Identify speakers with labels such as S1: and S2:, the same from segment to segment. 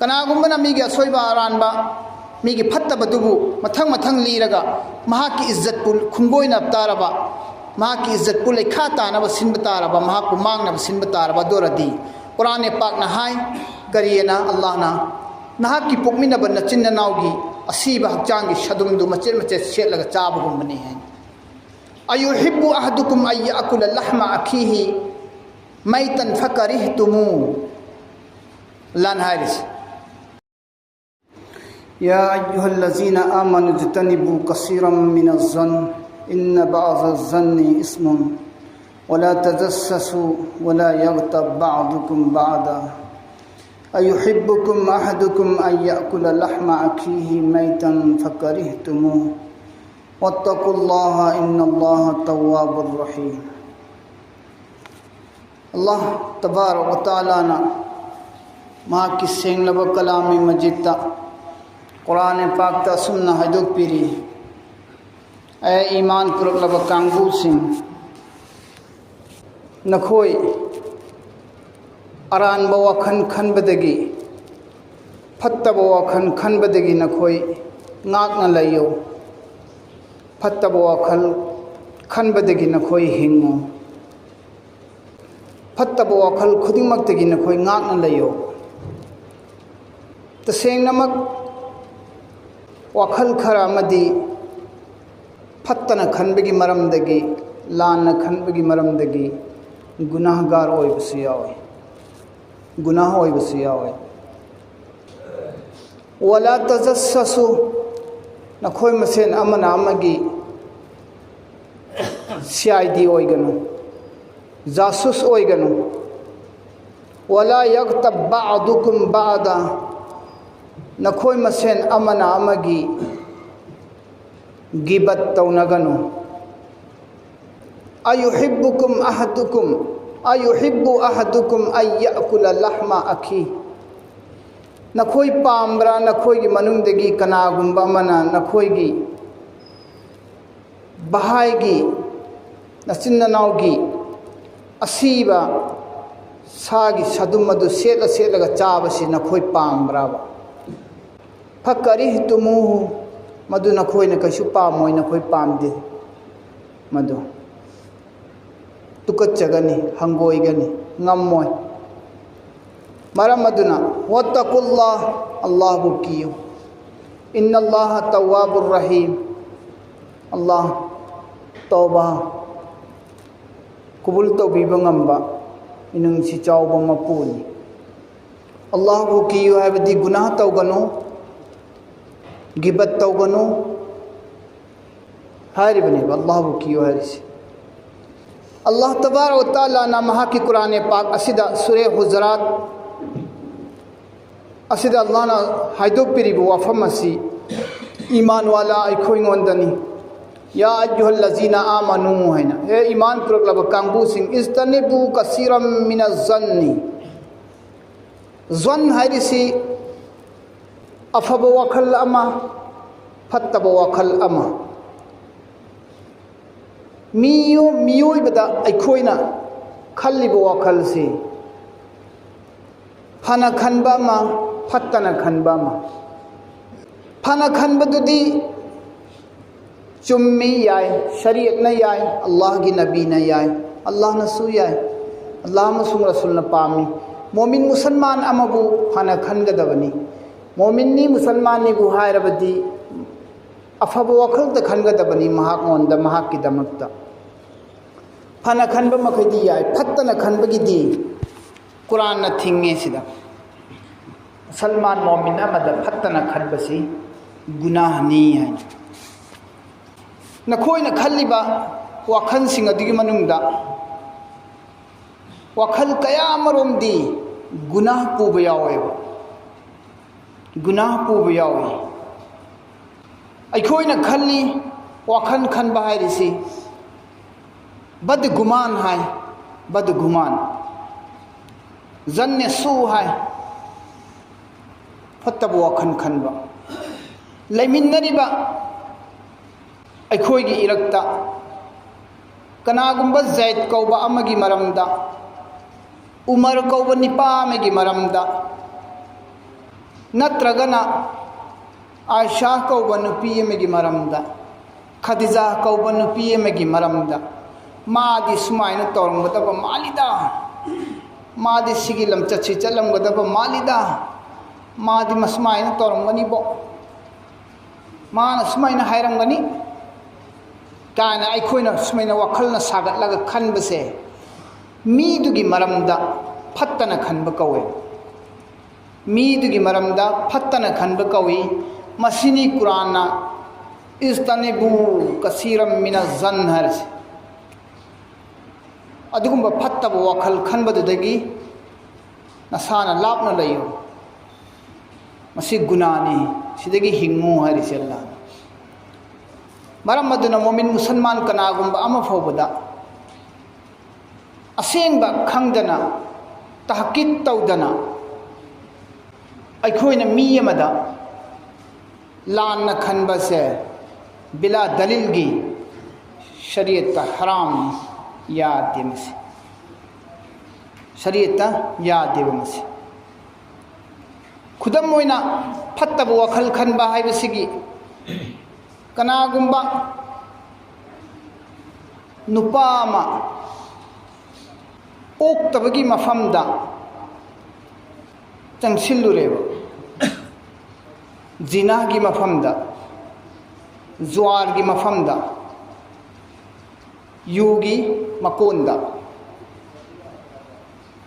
S1: कनागुम्बना मीगी असोइबा अरानबा मीगी फत्तबदुबु मथंग मथंग लीरगा महाकी इज्जत पुल खुंगोइना तारबा महाकी इज्जत पुल लेखा तानबा सिनबा तारबा महाकु मांगना सिनबा तारबा दोरदी कुरान पाक ना हाय करियना अल्लाह ना नहाकी पुकमिनबा नचिन नाउगी असीबा हक्चांगी शदुमदु मचेर मचेर सेलगा चाबगुम्बनी है अयुहिब्बु अहदुकुम अयअकुल लहमा अखीहि मैतन फकरिहतुमु लन हारिस या अय्युहल्लज़ीना आमनु इज्तनिबू कसीरम मिनज़्ज़न्न इन्न बअज़-ज़न्नि इस्मुन वला तजस्ससू वला यग़्तब बअदुकुम बअदा अयुहिब्बुकुम अहदुकुम अयअकुल लहमा अखीहि मैतन फकरिहतुमु वत्तकुल्लाह इन्नल्लाह तव्वाबुर रहीम। अल्लाह तबारक व तआला ना माँ की सेंगलब कलाम मजिद कुरान पाक सुन्ना हदुक पीरी ए ईमान पुरकलब कांगू सिंह नखोई अरानब वखन खनबदगी फत्तब वखन खनबदगी नखोई नाकना लयो फत्तब वखल खनबदगी नखोई हिंगो फत्तब वखल खुदिमक्तगी नखोई नाकना लयो तसेंगनमक वखल खरा मदी फत्तना खनबगी मरमदगी लाना खनबगी मरमदगी गुनाहगार ओइबसु यावे गुनाह ओइबसु यावे वला तजस्ससु नखोय मसेन अमना अमगी सीआईडी ओइगनु जासूस ओइगनु वला यग़्तब बअदुकुम बअदा नखोय मसेन अमना अमगी गिबत तौनगनु अयुहिब्बुकुम अयुहिब्बु अहदुकुम अयअकुल लहमा अखी नखोय पाम्ब्रा नखोयगी मनुंगदगी कनागुंबा मना नखोयगी बहायगी नचिन्ननाउगी असीबा सागी सदुमदु सेला सेलगा चाबसी नखोय पाम्ब्राबा फकरिहतुमुहु मधु नखोयना कैसु पामोय नखोय पामदे मधु तुकच्चगनी हंगोयगनी ngамmoy मरम अदुना वत्तकुल्लाह अल्लाह बुकियो इन्नल्लाह तव्वाबुर रहीम अल्लाह तौबा कुबुल तौबीबा ngamba इनुंगसी चावबा मपुनी अल्लाह बुकियो हाबदी गुनाह तौगनो गिबत तौगनो हारिबने अल्लाह बुकियो हारिसी अल्लाह तबारक व तआला ना महा की कुरान पाक असिदा सूरह हुजरात असिदा अल्लाह ना हाइदो पिरिबो वफम असि ईमान वाला अखोइंगोंदनी या अय्युहल्लज़ीना आमनु हैना हे ईमान पुरकलब कांगबू सिंह इज्तनिबू कसीरम मिनज़्ज़न्नि ज़न्न हारिसी अफब वखल अमा फत्तब वखल अमा मियोइबदा अखोइना खल्लिब वखल से फना खनबा मा फत्तना खनबा मा फना खनबदुदी चुम्मी याय शरीयत न याय अल्लाह की नबी न याय अल्लाह नसु याय अल्लाह मसुम रसूल न पामी मोमिन मुसलमान अमबु फना खनगदबनी मोमिन्नी मुसलमान नि बुहायरबदी अफब वखल त खनगदबनी महाकोंद महाकी दमकता फना खनब मखैदी याय फत्तना खनबगिदी कुरान न थिंगे सिदा मुसलमान मोमिन अमद फत्तना खनबसी गुनाहनी है नखोइना खल्लिबा वखल सिंग अदिगी मनुंगदा वखल कया अमरोमदी गुनाह पुब यावेबा गुनाह पुब यावे अखोइना खल्ली वखल खनबा हायरिसी बदगुमान है बदगुमान जन्ने सू है फत्तब वखन खनबा लेमिन्नरिबा अखोइगी इरक्ता कनागुंबा जैद कौबा अमगी मरमदा उमर कौबा निपा अमगी मरमदा नत्रगना आयशा कौब नुपी अमगी मरमदा खदीजा कौब नुपी अमगी मरमदा मादी सुमायन तौरमगदब मालिदा मादी सिगी लमचत्सी चलमगदब मालिदा मादी मसमायन तौरमगनिबो माना सुमायन हायरमगनी काना अखोइना सुमायना वखलना सागतलगा खनबसे मीदुगी मरमदा फत्तना खनब कौवे मीदुगी मरमदा फत्तना खनब कौवी मसिनी कुराना इस्तनिबु कसीरम मिना जन हरसे अदुगुंबा फत्तब वखल खनबदुदगी नसाना लापना लयो मसी गुनानी सिदगी हिंगू हरिसे अल्लाह मरम मदुना मोमिन मुसलमान कनागुंबा अमा फौबदा असेंबा खंगदना तहकीक तौदना अखोइना मी अमदा लान खनबसे बिला दलील की शरीयत हराम याद से शरीयत याद से खुदम होइना फत्तब वखल खनबा हाइबसिगी कनागुंबा नुपा अमा ओक्तबगी मफमदा चंगसिल्लुरेब जिना की मफमदा जुआर की मफमदा युगी मकोंदा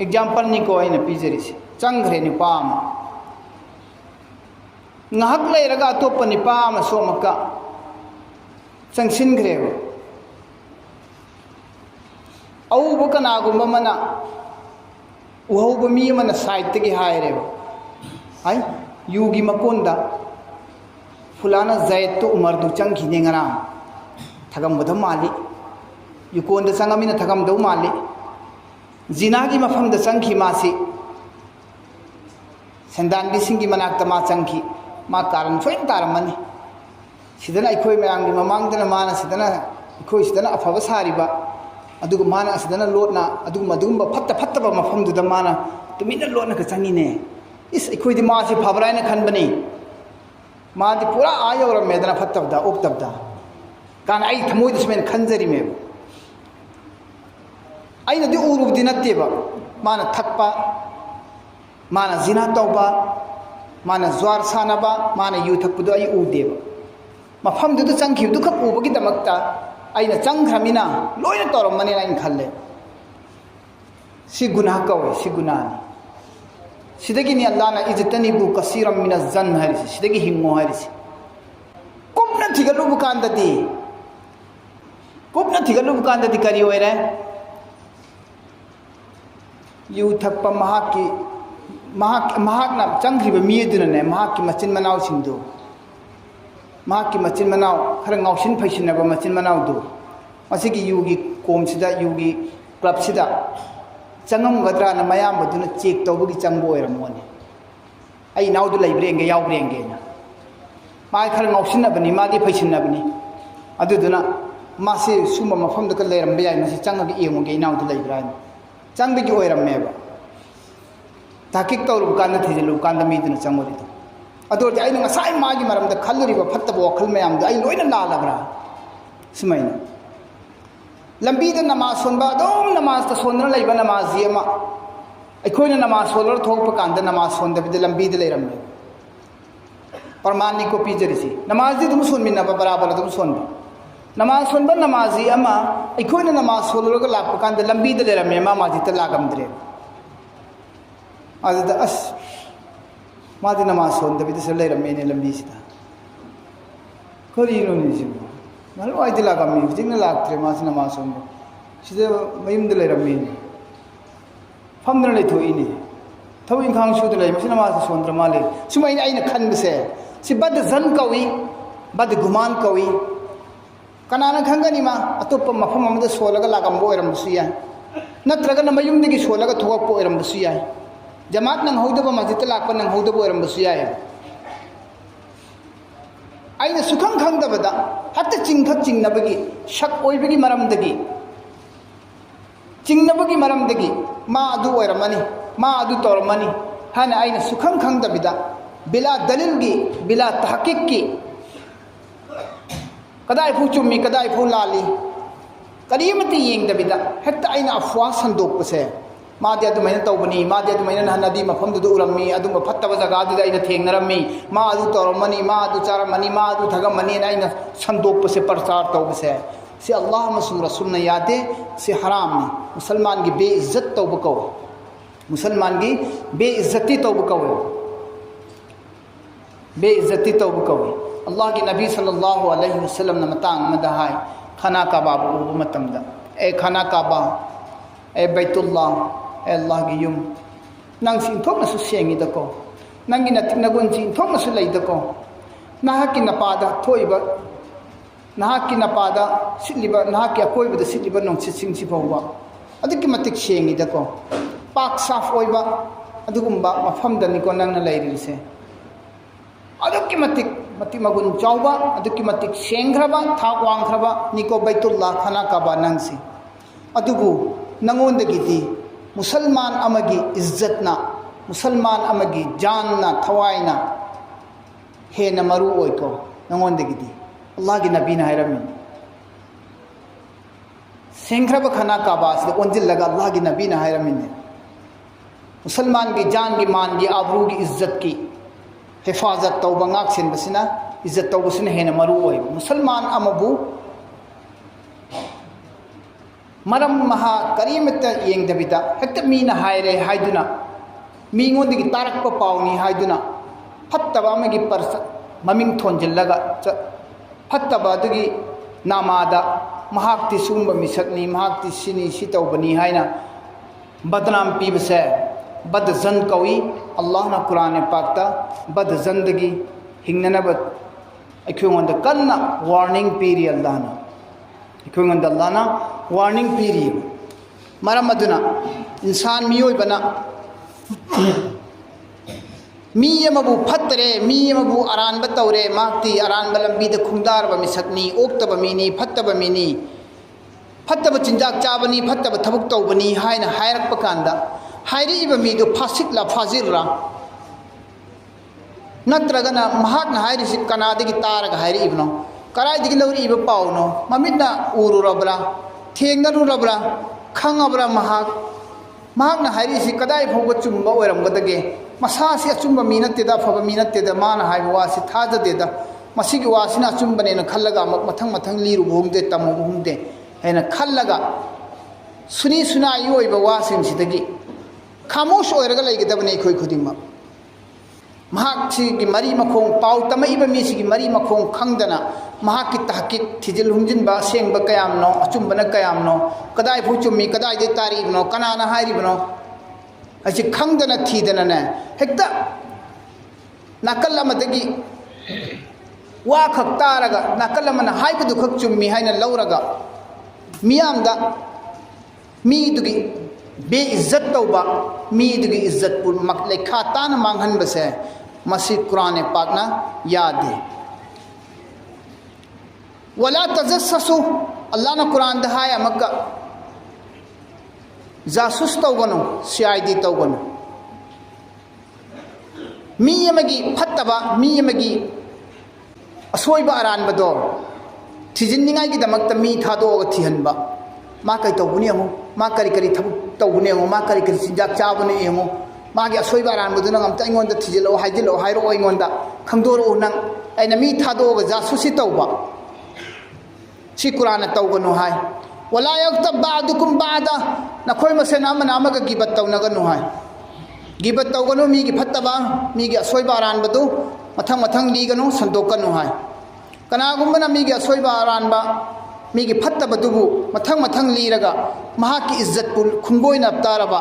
S1: एग्जाम्पल निको अइना पीजरिसे चंग्रे निपा अमा ngahak leiraga atopa nipa ama somaka changsingreb auba kanagumba mana uhauba mi mana side tagi haireba ai yugi makonda fulana zaid to umar du changkhine ngara thagam badam mali yukonda sangamina thagam dau mali zina gi mafam da changki masi sendan bi singi manakta ma changki मा कारण सोइन तारमनी सिदना अखोय मयांगी ममांगदना माना सिदना अखोय सिदना अफब सारिबा अदुगु माना सिदना लोटना अदुगु मदुगुंबा फत्ता फत्तबा मफमदुदा माना तुमिना लोटना का चंगिने इस अखोयदि मासे फबरायना खनबनी मादि पूरा आयोर मेदना फत्तबदा ओक्तबदा कान आई थमोयदि समेन खंजरी मेब आइना दि उरुबदि नत्तेबा माना थक्पा माना जिना तौबा माना ज्वार सानबा माना यू थकपुदो आई उदेब मफमदुदु चंखिबदु खप उबगी दमक्ता आइना चंखरमिना लोयना तौरमने लाइन खल्ले सि गुनाह कवे सि गुनाहनी सिदगी नि अल्लाह ना इजतनीबु कसीरम मिन जन हरिसि सिदगी हिंगो हरिसि कुपना थिगलु बुकांदति करी होयरे यू थकपा महाकना चंग्रीब मीदुनने महाकी मचिन मनाव सिंधु महाकी मचिन मनाव खर ngausin फैसिनबा मचिन मनाव दु मसिगी युगी कोमसिदा युगी क्लबसिदा चंगमगद्रा न मयाम बदुना चेक तौबगी चंगबो ओरमोने आई नावदु लैब्रेंगे यावब्रेंगे ना माय खर ngausinनबनी मादी फैसिनबनी अदुदुना मासे सुमा मफम दक लेरम बेयाय मसि चंगगी एमोगे नावदु लैब्रा चंगबगी ओरमेबा ताकिक तौरब कान थिजलु कान मीदुना चंगोरिदो अदोरदि आइना ngасai मागी मरमदा खल्लुरिबा फत्तबो वखल मयामदो आई लोइना लालबरा सुमाइना लंबीदा नमाज सोनबा दोम नमाज ता सोनरा लैबा नमाजी अमा अखोइना नमाज सोलर थोकप कांदा नमाज सोनदबिदा लंबीदा लेरमने परमानी को पीजरिसी नमाजी दुम सोनमिनाबा बराबर दुम सोनबा नमाज सोनबा नमाजी अमा अखोइना नमाज सोलरगा लाप कांदा लंबीदा लेरमे मा माजी ता लागमद्रे अदुदा अस मादी नमाज सोनदबिदा से लेरमेने लंबीसिदा करिनो निसिबो मालू आइदि लागमी जिंगना लागत्रे मास नमाज सोनबो सिदा मयुमदा लेरमेने फमदना लेथोइने थौ इंखांग सुदा लै मसिना नमाज सोनद्र माले सुमाइना आइना खनबसे सि बद जन कवि बद गुमान कवि कनाना खंगनी मा अतोप मफम अमदा सोलगा लागमबो ओरमबसु याय नत्रगा न मयुमदगी सोलगा थोकपो ओरमबसु याय जमात नंग हौदबा मस्जिद लाकपा नंग हौदबा ओरमबसु याय आइना सुखंग खंगदबदा हत्ते चिंगथक चिंगनबगी शक ओइबगी मरमदगी चिंगनबगी मरमदगी मा अदु ओरमनी मा अदु तोरमनी हाना आइना सुखंग खंगदबिदा बिला दलील की बिला तहकीक की कदाई फू चुम्मी कदाई फू लाली करीमती येंगदबिदा हेक्ता आइना अफवा संदोकपसे मादे अदुमैना तौबनी मादे अदुमैना नहनदी मफमदुदु उरम्मी अदुम फत्तब जगादुदा आइना थेंगनरम्मी मा अदु तौरमनी मा अदु चारमनी मा अदु थगमनी आइना संदोकपसे प्रचार तौबसे से अल्लाह मसूल रसूलना यादे से हराम ने मुसलमान की बेइज्जत तौब कौ मुसलमान की बेइज्जती तौब कौ बेइज्जती तौब कौ अल्लाह के नबी सल्लल्लाहु अलैहि वसल्लम ने मतांग मदहाय खाना काबा उब मतमदा ए खाना काबा ए बैतुल्लाह ए अल्लाह की युम नंग सिंथोकनसु सेंगिदको नंगी नतिक नगुन सिंथोकनसु लैदको नाहकी नपादा थोइबा नाहकी नपादा सिलिबा नाहकी अकोइबदा सिलिबा नोंसिसिंगसि फौबा अदुकी मतिक सेंगिदको पाक साफ ओइबा अदुगुम्बा मफमदनिको नंगना लैरिसे अदुकी मतिक मति मगुन चाउबा अदुकी मतिक सेंग्रबा थाक वांग्रबा निको बैतुल्लाह खाना काबा नंगसी अदुबु नंगोंदगिदी मुसलमान अमगी इज्जतना मुसलमान अमगी जानना थवाइना हेना मरु ओइको नंगोंदगिदी अल्लाह की नबी ने हैरमी सेंग्रब खाना काबा से ओंजिल लगा अल्लाह की नबी ने हैरमी ने मुसलमान की जान की मान की आबरू की इज्जत की हिफाजत तौबा गाक सिनबसिना इज्जत तौबसिना हेना मरु ओइ मुसलमान अमबु मरम महा करीमत येंगदबिदा हेक्ता मीना हायरे हायदुना मींगोंदगी तारकप पावनी हायदुना फत्तबा अमगी परस ममिंग थोंजिल्लगा फत्तबा अदुगी नामादा महाक्ति सुंब मिसकनी महाक्ति सिनी सितौबनी हायना बदनाम पीबसे बदजन कौई अल्लाह ना कुरान पाकता बदजनदगी हिंगनब अखोंद कन्ना वार्निंग पीरी अल्लाह ना अखोंद अल्लाह ना वार्निंग पीरी मरम अदुना इंसान मियोइबना मीयमबु फत्तरे मीयमबु अरानब तौरे माक्ति अरानब लंबीद खुंदारब मिसकनी ओक्तब मीनी फत्तब मीनी फत्तब चिंजाक चाबनी फत्तब थबुक तौबनी हायना हायरकप कांदा हायरीब मीदु फासिकला फाजिररा नत्रगना महाकना हायरिसि कनादगी तारगा हायरीबनो करायदगी लौरीब पावनो ममितना उरुरबरा थेंगरुरबरा खंगबरा महाकना हायरिसि कदाय फौब चुम्बा ओइरमगदगे मसासी अचुम्बा मी नत्तेदा फब मी नत्तेदा माना हायब वासि थाजदेदा मसिगी वासिना अचुम्बनेना खल्लगा मथंग मथंग लिरु होंगदे तमु होंगदे हैना खल्लगा सुनी सुनाई ओइबा वासिंसिदगी खामोश ओइरगा लैगदबने खोय खुदिमा महाकि मरी मखों पाउ तमईब मीसिगी मरी मखों खंगदना महाकि तहकीक थिजिल हुंजिनबा सेंगबा कयामनो अचुम्बना कयामनो कदाय फु चुम्मी कदाय दे तारीबनो कनाना हायरिबनो असी खंगदना थीदना ने हेक्ता नाकल अमदगी वा खक तारगा नाकल अमना हायबदु खक चुम्मी हायना लौरगा मियामदा मीदुगी बेइज्जत तौबा मीदुगी इज्जत पुर लेखा तान मांगहनबसे मसी कुरान पाकना याद है वला तजस्ससु अल्लाह ना कुरान दहाय मक्का जासूस तौगनु सीआईडी तौगनु मी यमगी फत्तबा मी यमगी असोइबा अरानबदो थिजिननिंगाई की दमकता मी थादोगा थिहनबा मा कई तौबुनी अमु मा करी करी थबु तौबुनी अमु मा करी करी चिंजाक चाबुनी अमु मागी असोइबा अरानबदुना ngam ta ingonda thijilo haijilo hairo ingonda khangdoro nang aina mi थादोगा जासूसी तौबा सी कुरान तौगनु हाय वला यक्तब बादुकुम बादा नखोय मसेन अमना अमगा गिबत तौनगनु हाय गिबत तौगनु मीगी फत्तबा मीगी असोइबा अरानबदु मथंग मथंग लीगनु संदोकनु हाय कनागुम्बना मीगी असोइबा अरानबा मीगी फत्तबदुबु मथंग मथंग लीरगा महाकी इज्जत पुल खुंगोइना तारबा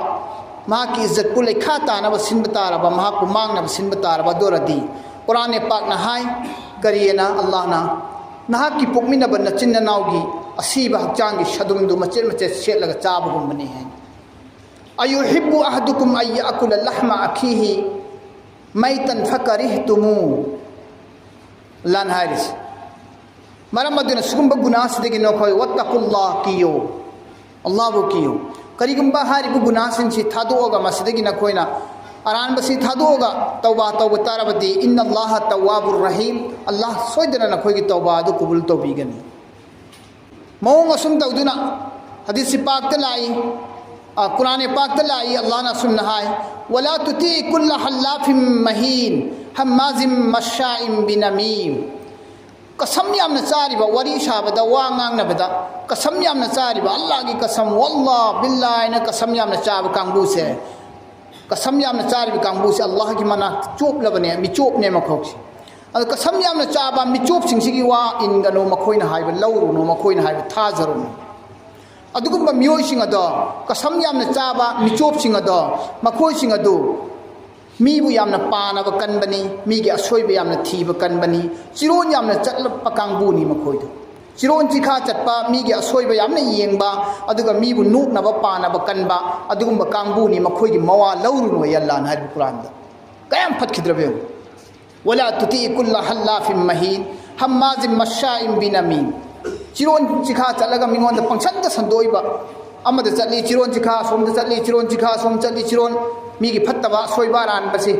S1: महाकी इज्जत पुल लेखा तानबा सिनब तारबा महाकु मांगनब सिनब तारबा दोरदी कुरान पाकना हाय करियना अल्लाह ना नहाकी पोकमिनब नचिन नाउगी असीब हक्चांगी शदुमदु मचेर मचे सेटलगा चाबगुम्बनी है अयुहिब्बु अहदुकुम अयअकुल लहमा अखीहि मैतन फकरिहतुमु लान हारिस मरम मदुना सुगुम्बा गुनासदगी नखोय वत्तकुल्लाह कियो अल्लाहबु कियो करिगुम्बा हारिबु गुनासिंसि थादोगा मसदगी नखोयना अरानबसी थादोगा तौबा तौब तारबदी इन्नल्लाह तव्वाबुर रहीम अल्लाह सोइदना नखोगी तौबा अदु कबूल तौबीगनी मौंग असुम तौदुना हदीस पाक लाई कुरान पाक लाई अल्लाह ना सुन हाय वला तुती कुल्ल हल्लाफिम महीन हम्माजिम मशाइम बिनमीम कसम यामना चारिबा वरी साबदा वा ngangnabada कसम यामना चारिबा अल्लाह की कसम वल्लाह बिल्लाह ना कसम यामना चाब कांगबू से कसम यामना चारिबा कांगबू से अल्लाह की मना चोपलबने मिचोपने मखोक्सी अद कसम यामना चाबा मिचोप सिंगसिगी वा इनगनो मखोइना हाइबा लौरुनो मखोइना हाइबा थाजरुनो अदुगुम्बा मियोइसिंग अदो कसम यामना चाबा मिचोपसिंग अदो मखोइसिंग अदो मीबु यामना पानब कनबनी मीगे असोइब यामना थीब कनबनी चिरोन यामना चटलप कांगबुनी मखोइदो चिरोन चिखा चटपा मीगे असोइब यामना येंगबा अदुगा मीबु नुकनब पानब कनबा अदुगुम्बा कांगबुनी मखोइगी मवा लौरुनो यल्लान हाइबु कुरानदा कयम फटखिद्रबे वला तुती कुल्ल हल्लाफिम महीन हम्माजिम मशाइम बिनमीम चिरोन चिखा चलगा मिंगोंदा पंगसंदा संदोइबा अमदा चली चिरोन चिखा सोमदा चली चिरोन चिखा सोम चली चिरोन मीगी फत्तबा सोइबा रानबसे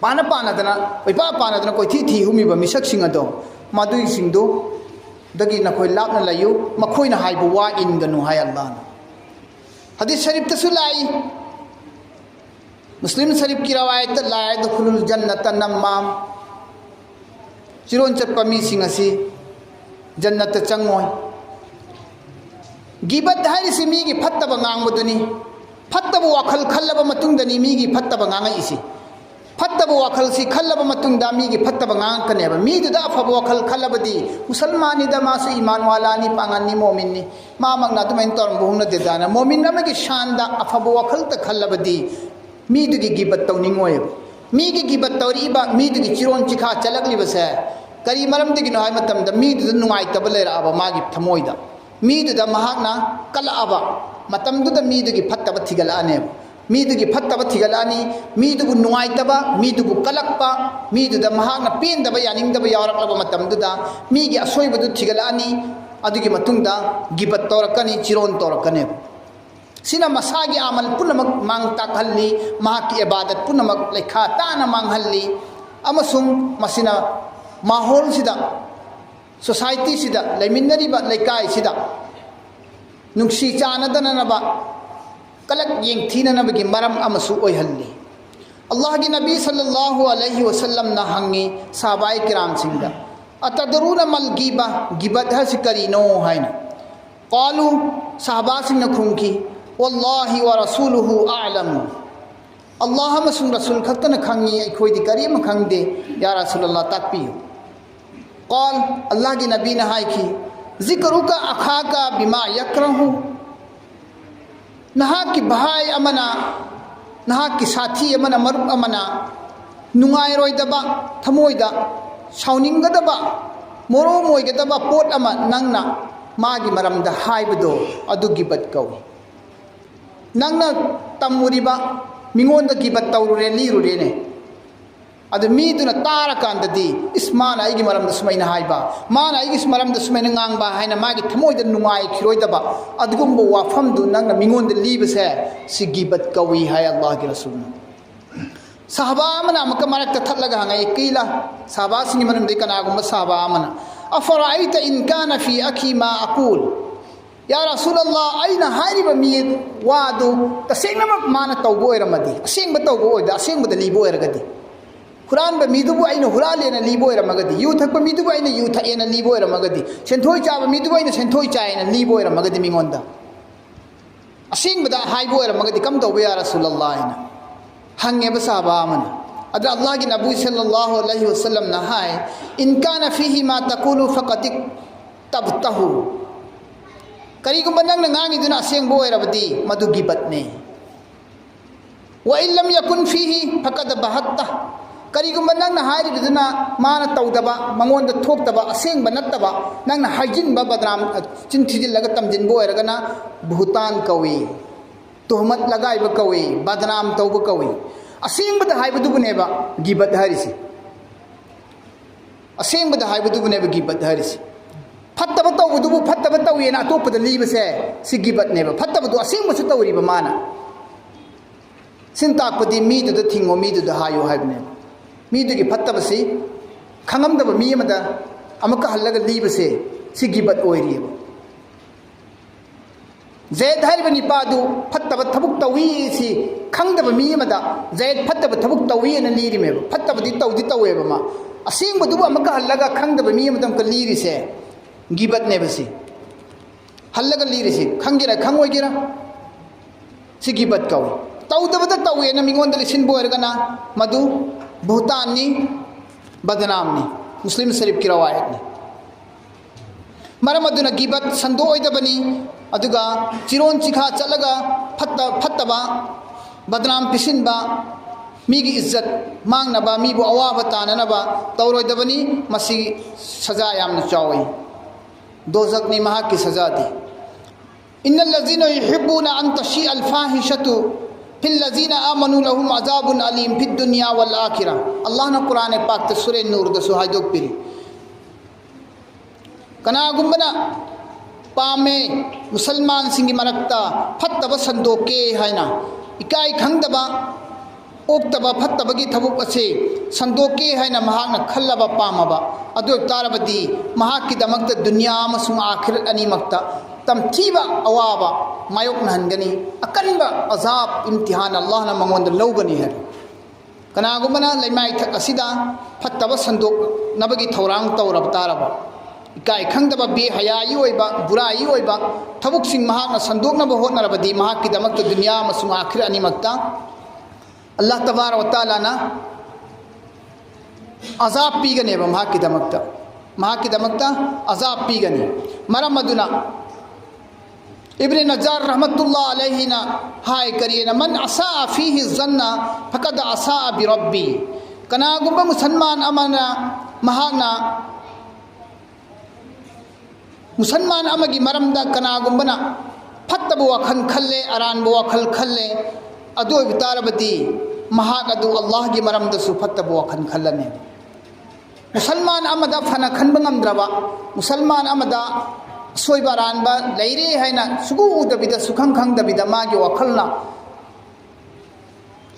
S1: पाना पानादना ओइपा पानादना कोइ थी थी हुमिबा मिसकसिंग अदो मादुई सिंगदो दगी नखोइ लापना लयु मखोइना हाइबु वा इनगनु हाय अल्लाह हदीस शरीफ तसु लाई मुस्लिम शरीफ की रवायत लाए दुखुलुल जन्नत नम्माम चिरोन चटपा मी सिंग असी जन्नत चंगोय गिबत हाइसी मीगी फत्तबा ngangbदुनी फत्तब वाखल खल्लब मतुंगदनी मीगी फत्तब ngangaisi फत्तब वाखल सी खल्लब मतुंगदा मीगी फत्तब nganगकनेबा मीदुदा अफब वाखल खल्लबदी मुसलमानिदा मासु ईमान वालानी पांगानी मोमिननी मामंगना तुमैन तोरम बहुना देदाना मोमिन अमगी शानदा अफब वाखल त खल्लबदी मीदुगी गिबत तौनिंगोय मीगी गिबत तौरीबा मीदुगी चिरोन चिखा चलगलिबसे करी मरमदिगिनो हाय मतमदा मीदुदा नुंगाइतब लेराबा मागी थमोइदा मीदुदा महाकना कलअबा मतमदुदा मीदुगी फत्तब थिगलाने मीदुगी फत्तब थिगलानी मीदुबु नुंगाइतबा मीदुबु कलक्पा मीदुदा महाकना पेंदबा यानिंगदबा यावरकलबा मतमदुदा मीगी असोइबदु थिगलानी अदुगी मतुंगदा गिबत तौरकनी चिरोन तौरकने सिना मसागी आमल पुनमक मांग ताकहल्ली महाकी इबादत पुनमक लेखा ताना मांगहल्ली अमसुंग मसिना माहौल सिदा सोसाइटी सिदा लेमिनरीबा लेकाय सिदा नुंसी चानदननबा कलक येंगथीननबगी मरम अमसु ओयहल्ली अल्लाह की नबी सल्लल्लाहु अलैहि वसल्लम ना हंगी साहबाए किराम सिंगा अतदरुना मल गीबा गिबत हस करीनो हायना qalu साहबा सिंग खुंकी वल्लाहि व रसूलुहु आलम अल्लाह अमसुंग रसूल खतन खंगी अखोइदी करीम खंगदे या रसूलुल्लाह ताकपियो قال अल्लाह की नबी ने हाय की जिक्रुका अखाका बिमा यकरहु नहा की भाई अमना नहा की साथी अमना मरुक अमना नुंगाई रोइदबा थमोइदा साउनिंगदबा मोरो मोइगदबा पोट अमा नंगना मागी मरमदा हाइबदो अदुगी बत कौई नंगना तमुरिबा मिंगोंदा की बत तौरुरे लीरुरेने अद मीदुना तारा कांददी इस्मान आइगी मरमदा सुमैना हाइबा मान आइगी मरमदा सुमैना ngangbा हाइना मागी थमोइदा नुंगाई खिरोइदबा अदगुम्बो वाफमदु नंगना मिंगोंदा लीबसे सिगी बत कौई हाय अल्लाह के रसूल साहबा अमना मका मरकता थलगा हंगाई कीला साहबा सिंगी मरमदे कनागुम्बा साहबा अमना अफराइता इन काना फी अखी मा अकूल या रसूलल्लाह आइना हाइरिबा मी वादु तसेंगमक माना तौबो ओइरमदी असेंगबा तौबो ओइदा असेंगबदा लीबो ओइरगदी कुरान बा मीदुबु आइना हुरालेना लीबो ओइरमगदी यू थकबा मीदुबु आइना यू थएना लीबो ओइरमगदी सेंथोइ चाबा मीदुबु आइना सेंथोइ चाइना लीबो ओइरमगदी मिंगोंदा असेंगबदा हाइबो ओइरमगदी कम तौबो या रसूलल्लाह आइना हंगेबा साहबा अमना अद अल्लाह की नबी सल्लल्लाहु अलैहि वसल्लम ने हाय इन काना फीही मा तकुलु फकद तबतहु करीगुम्बा नंगना ngangiदुना असेंगबो ओइरबदी मदु गिबतने व इन लम यकुन फीही फकद बहत्ता करीगुम्बा नंगना हाइरिदुना माना तौदबा मंगोंदा थोक्तबा असेंगबा नत्तबा नंगना हाइजिनबा बदनाम चिंथिजिलगा तमजिनबो ओइरगना बुहतान कौई तुहमत लगाइबा कौई बदनाम तौबा कौई असेंगबदा हाइबदुबनेबा गिबत हारिसी असेंगबदा हाइबदुबनेबा गिबत हारिसी फत्तब तौबदुबु फत्तब तौयेना अतोपदा लीबसे सि गिबतनेबा फत्तबदु असेंगबसु तौरिबा माना सिन ताकपदी मीदुदा थिंगो मीदुदा हायो हाइबने मीदुगी फत्तबसी खंगमदब मी अमदा अमका हल्लगा लीबसे सि गिबत ओइरियब जैद हाइब निपादु फत्तब थबुक तवी सि खंगदब मी अमदा जैद फत्तब थबुक तवी न लीरिमेब फत्तबदी तौदी तवेब मा असेंगबदुब अमका हल्लगा खंगदब मी अमदम क लीरिसे गिबत नेबसी हल्लगा लीरिसे खंगिरा खंगोइगिरा सि गिबत कौ तौदबद तवे न मिंगोंद लिसिन बोरगना मधु भूतानी बदनामनी मुस्लिम शरीफ की रवायत ने मरम अदुना गिबत संदोइदबनी अदुगा चिरोन चिखा चलगा फत्तबा बदनाम पिसिनबा मीगी इज्जत मांगनबा मीबु अवाबा ताननबा तौरोइदबनी मसी सजा यामना चावई दोजकनी महा की सजा दी इन्नल लजीना युहिब्बूना अन तशी अल फाहिशतु फिल लजीना आमनु लहुम अजाबुन अलीम फिद दुनिया वल आखिरा अल्लाह न कुरान पाक ते सूरह नूर द सुहाइदोक पिरी कनागुंबना पामे मुसलमान सिंगी मरक्ता फत्तब संदोके हैना इकाई खंगदबा ओक्तबा फत्तबगी थबुक असे संदोके हैना महाकना खल्लबा पामबा अदु तारबदी महाकी दमक दुनिया अमसुंग आखिरत अनीमक्ता तमथीबा अवाबा मायोक नहनगनी अकनबा अजाब इम्तिहान अल्लाह न मंगोंद लौगनी है कनागुमना लैमाई थक असिदा फत्तबा संदोक नबगी थौरांग तौरब तारबा इकाई खंगदबा बे हयाई ओइबा बुराई ओइबा थबुक सिंग महाकना संदोकनबा होतनरबदी महाकी दमक दुनिया अमसुंग आखिरत अनीमक्ता अल्लाह तबारक व तआला ना अजाब पीगनेबा महाकी दमक्ता अजाब पीगनी मरम अदुना इब्न नजार रहमतुल्लाह अलैहि ना हाय करिए ना मन असा फीहि ज़न्ना फकद असा बिरब्बी कनागुंबा मुसलमान अमना महागना मुसलमान अमगी मरमदा कनागुंबना फत्तब वखन खल्ले अरानब वखल खल्ले अदु बितारबदी महाग अदु अल्लाह की मरमदसु फत्तब वखन खल्लने मुसलमान अमदा फना खनब ngамद्रबा मुसलमान अमदा सोइबा रानबा लैरे हैना सुगु उदबिदा सुखंग खंगदबिदा मागी वखलना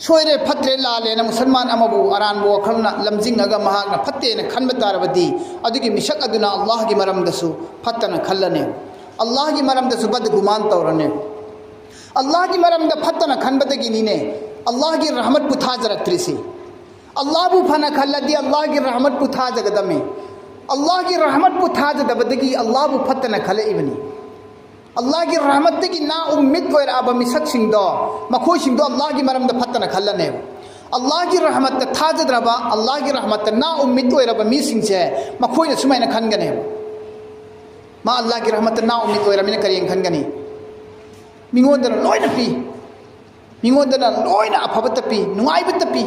S1: सोइरे फत्रे लालेना मुसलमान अमबु अरानबु वखलना लमजिंगगा महागना फत्तेना खनब तारबदी अदुगी मिशक अदुना अल्लाह की मरमदसु फत्तना खल्लने अल्लाह की मरमदसु बद गुमान तौरने अल्लाह की मरमदा फत्तना खनबदगी नीने अल्लाह की रहमत पुथाजरत्रिसी अल्लाह बु फना खल्लदी अल्लाह की रहमत पुथाजगदमे अल्लाह की रहमत पुथाजदबदगी अल्लाह बु फत्तना खलइबनी अल्लाह की रहमत की ना उम्मीद कोई अब मिसक सिंदो मखोई सिंदो अल्लाह की मरमदा फत्तना खल्लने अल्लाह की रहमत थाजद्रबा अल्लाह की रहमत ना उम्मीद कोई रब मी सिंसे मखोई ने सुमाइना खनगने मा अल्लाह की रहमत ना उम्मीद कोई रमिने करियन खनगनी मिंगोंदना लोइना पी मिंगोंदना लोइना अफबत पी नुआइबत पी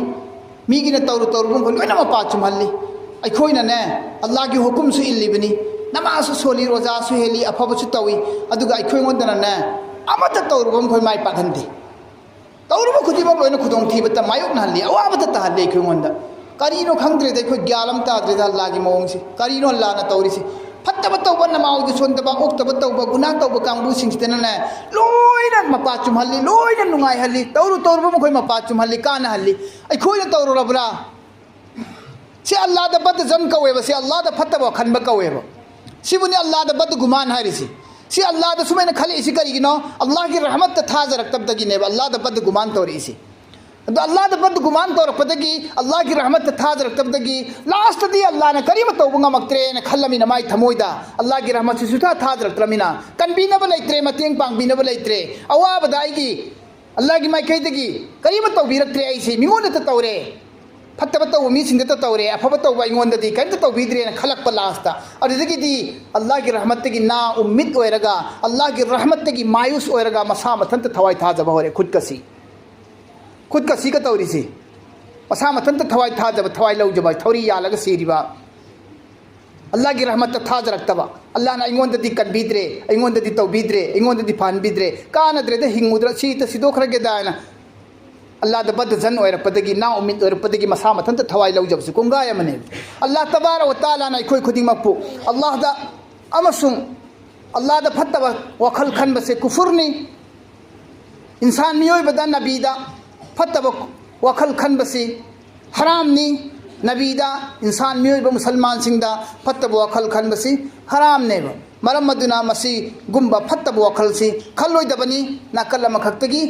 S1: मीगिना तौरु तौरुबुन को लोइना मपा चुमहल्ली अखोइना ने अल्लाह की हुकुम सु इल्लिबनी नमाज सोली रोजा सु हेली अफबसु तवी अदुगा अखोइंगोंदना ने अमत तौरुबुन को माइ पाखंदी तौरुबु खुदिबो लोइना खुदोंग थीबत मायोक नहल्ली अवाबत तहल्ली अखोइंगोंदा करीनो खंगद्रे दे खो ग्यालम ताद्रे दा अल्लाह की मोंगसी करीनो अल्लाह ना तौरिसी फत्तब तौब नमाउदी सोंदबा ओक्तब तौब गुनाह तौब कांगबु सिंगतना ने लोइना मपा चुमहल्ली लोइना नुंगाई हल्ली तौरु तौरुबु मखोइ मपा चुमहल्ली काना हल्ली अखोइना तौरु रबरा से अल्लाह द बद जन कवेबा से अल्लाह द फत्तब खनब कवेबा सिबुनि अल्लाह द बद गुमान हारिसी से अल्लाह द सुमैना खले इसी करिगिनो अल्लाह की रहमत त थाजरक्तबदगी ने अल्लाह द बद गुमान तौरिसी तो अल्लाह द बद गुमान तौरपदगी अल्लाह की रहमत थाजरक्तबदगी लास्ट दी अल्लाह ने करीम तौबंगा मक्त्रे ने खल्लमिना माइ थमोइदा अल्लाह की रहमत सुथा थाजरक्तमिना कनबीनब लैत्रे मतेंग पांगबीनब लैत्रे अवाबदाइगी अल्लाह की माइ कइदगी करीम तौबीरक्त्रे ऐसे मिंगोन त तौरे फत्तब तौब मी सिंद त तौरे अफब तौब इंगोंददी कइम त तौबीद्रे ने खलक लास्ता अदगी दी अल्लाह की रहमत की ना उम्मीद ओइरगा अल्लाह की रहमत की मायूस ओइरगा मसा मथन त थवाई थाजब होरे खुद का सी का तौरी से मसा मथन थवाई थाजब थवाई लौजब थौरी यालग सीरीबा अल्लाह की रहमत थाजरक्तबा अल्लाह ना इंगोंददी कनबीद्रे इंगोंददी तौबीद्रे इंगोंददी फानबीद्रे कानद्रे द हिंगुद्र सीत सिदोखरगे दाना अल्लाह द बद जन ओइरपदगी ना उम्मीद ओइरपदगी मसा मथन थवाई लौजब से कुंगाय मने अल्लाह तबारक व तआला ना खोई खुदी मकपु अल्लाह दा अमसुं अल्लाह दा फत्तब वखल खन बसे कुफुरनी इंसान मियोय बदा नबीदा फत्तब वखल खनबसी हरामनी नबीदा इंसान मियोइब मुसलमान सिंगदा फत्तब वखल खनबसी हराम नेब मरम मदुना मसी गुम्बा फत्तब वखल सी खलोइदबनी नाकल अमखक्तगी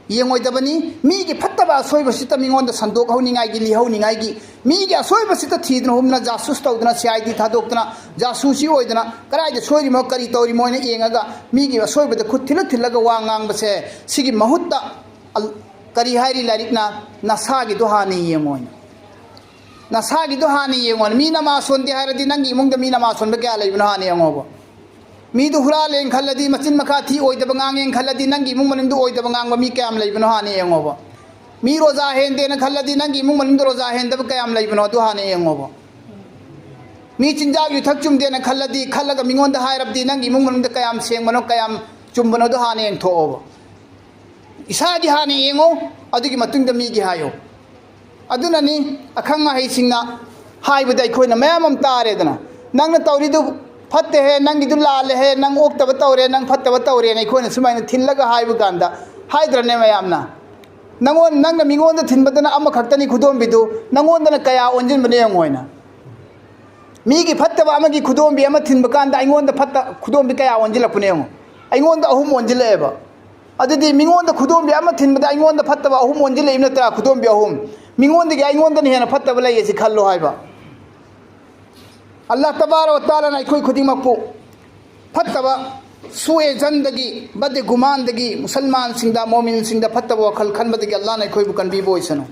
S1: येंगोइदबनी मीगी फत्तब असोइबसित मिंगोंद संदोक हौनिंगाइगी लिहौनिंगाइगी मीगी असोइबसित थीदना हुमना जासूस तौदना सीआईडी थादोक्तना जासूसी ओइदना कराइदे सोइरिमो करी तौरिमो ने येंगागा मीगी असोइबद खुद थिलगा वा ngangbase सिगी महूत्ता करी हाइरी लारिकना नसागी दोहानी येंगोइन नसागी दोहानी येंगोन मी नमा सोंदे हाइरदी नंगी इमुंगद मी नमा सोंबे क्या लैबनो हानी येंगोबो मी दु हुरा लें खल्लदी मचिन मखा थी ओइदब ngangen खल्लदी नंगी इमुंग मनिंदु ओइदब nganगबा मी क्याम लैबनो हानी येंगोबो मी रोजा हेंदे न खल्लदी नंगी इमुंग मनिंदु रोजा हेंदब क्याम लैबनो दु हानी येंगोबो मी चिंजाग युथक चुमदे न खल्लदी खल्लगा मिंगोंद हाइरबदी नंगी इमुंग मनिंद क्याम सेंगबनो क्याम चुमबनो दु हानी येंथोबो इसादी हानी येंगो अदुगी मतुंगद मीगी हायो अदुननी अखंग हाइसिंगना हाइबदा अखोइना मयाम अम तारेदना नंगना तौरिदु फत्ते है नंगिदु लाल है नंग ओक्तब तौरे नंग फत्तब तौरे ने अखोइना सुमाइना थिल्लगा हाइबु कांदा हाइद्रने मयामना नंगोन नंगना मिंगोंदा थिनबदना अमा खक्तनी खुदोंबिदु नंगोंदना कया ओंजिनबने यंगोइना मीगी फत्तब अमगी खुदोंबि अमा थिनब कांदा अइगोंदा फत्ता खुदोंबि कया ओंजिलपुने यंगो अइगोंदा अहुम ओंजिलेबा अदुदी मिंगोंदा खुदोंबि अमा थिनबदा अइगोंदा फत्तब अहुम ओंजिले इनत्रा खुदोंबि अहुम मिंगोंदगी अइगोंदनी हेना फत्तब लैयेसि खल्लो हाइबा अल्लाह तबारक व तआला ना कोई खुदिमकपु फत्तब सुए जंदगी बद गुमानदगी मुसलमान सिंगदा मोमिन सिंगदा फत्तब वखल खनबदगी अल्लाह ना कोई बुकन बीबो इसनो